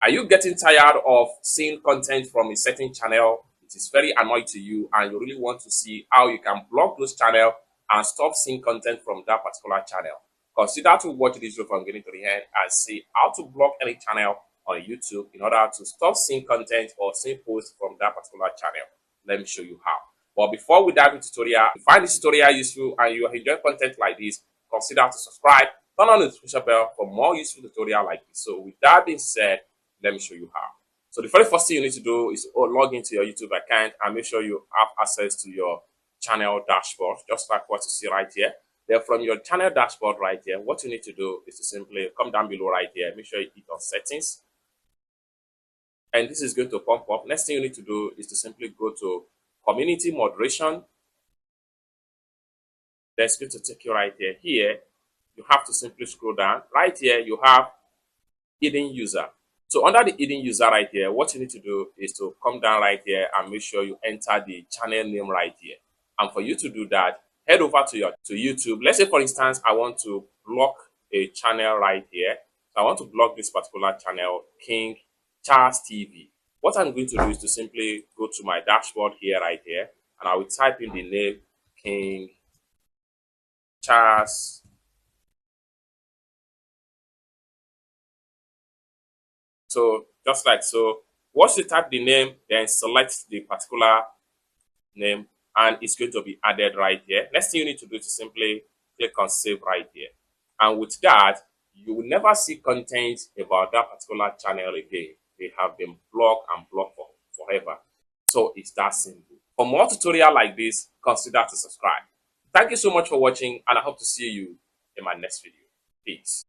Are you getting tired of seeing content from a certain channel? It is very annoying to you and you really want to see how you can block those channels and stop seeing content from that particular channel. Consider to watch this video from beginning to the end and see how to block any channel on YouTube in order to stop seeing content or seeing posts from that particular channel. Let me show you how. But before we dive into tutorial, if you find this tutorial useful and you enjoy content like this, consider to subscribe, turn on the notification bell for more useful tutorial like this. So with that being said, let me show you how. So the very first thing you need to do is log into your YouTube account and make sure you have access to your channel dashboard, just like what you see right here. Then from your channel dashboard right here, what you need to do is to simply come down below right here, make sure you hit on settings. And this is going to pop up. Next thing you need to do is to simply go to community moderation. That's going to take you right here. Here, you have to simply scroll down. Right here, you have hidden user. So under the hidden user right here, what you need to do is to come down right here and make sure you enter the channel name right here. And for you to do that, head over to YouTube. Let's say, for instance, I want to block a channel right here. So I want to block this particular channel, King Charles TV. What I'm going to do is to simply go to my dashboard here right here, and I will type in the name King Charles. So just like so, once you type the name, then select the particular name and it's going to be added right here. Next thing you need to do is to simply click on save right here. And with that, you will never see content about that particular channel again. They have been blocked and blocked forever. So it's that simple. For more tutorial like this, consider to subscribe. Thank you so much for watching and I hope to see you in my next video. Peace.